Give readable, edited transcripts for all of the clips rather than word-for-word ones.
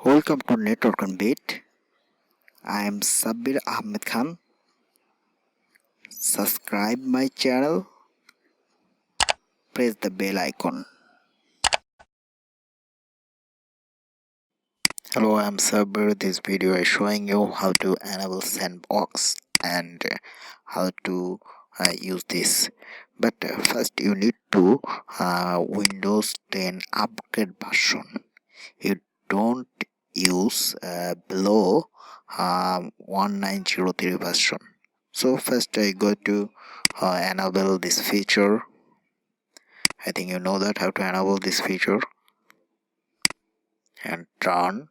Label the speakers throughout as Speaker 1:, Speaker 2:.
Speaker 1: Welcome to Network on Beat. I am Sabir Ahmed Khan. Subscribe my channel. Press the bell icon. Hello, I am Sabir. This video is showing you how to enable Sandbox and how to use this. But first you need to Windows 10 upgrade version. You don't use below 1903 version. So first I go to enable this feature. I think you know that how to enable this feature, and turn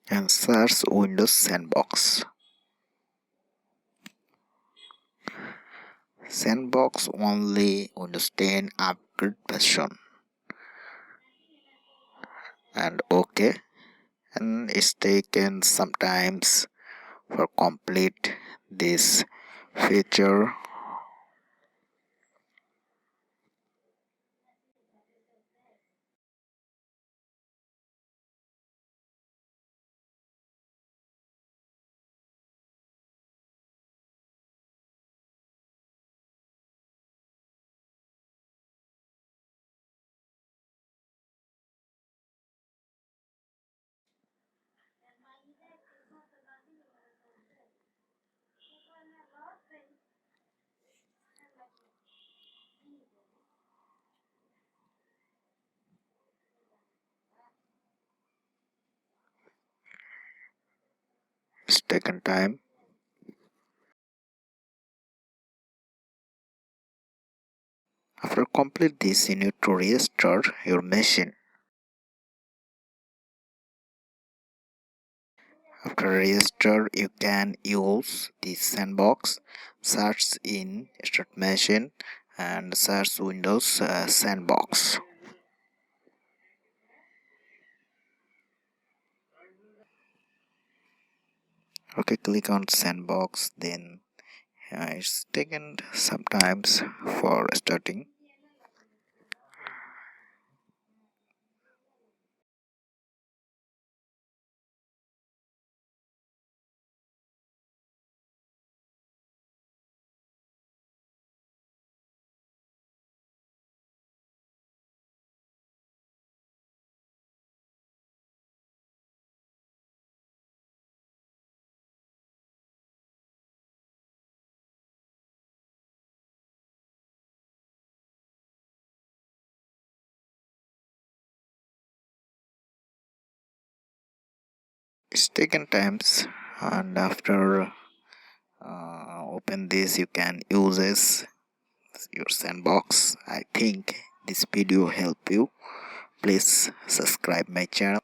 Speaker 1: and search Windows Sandbox. Sandbox only Windows 10 upgrade version, and OK. And it's taken sometimes for complete this feature. It's taken time. After complete this, you need to restart your machine. After restart, you can use this sandbox, search in start machine and search Windows Sandbox. Okay, click on Sandbox, then it's taken sometimes for starting. It's taken times, and after open this, you can use this your sandbox. I think this video help you. Please subscribe my channel.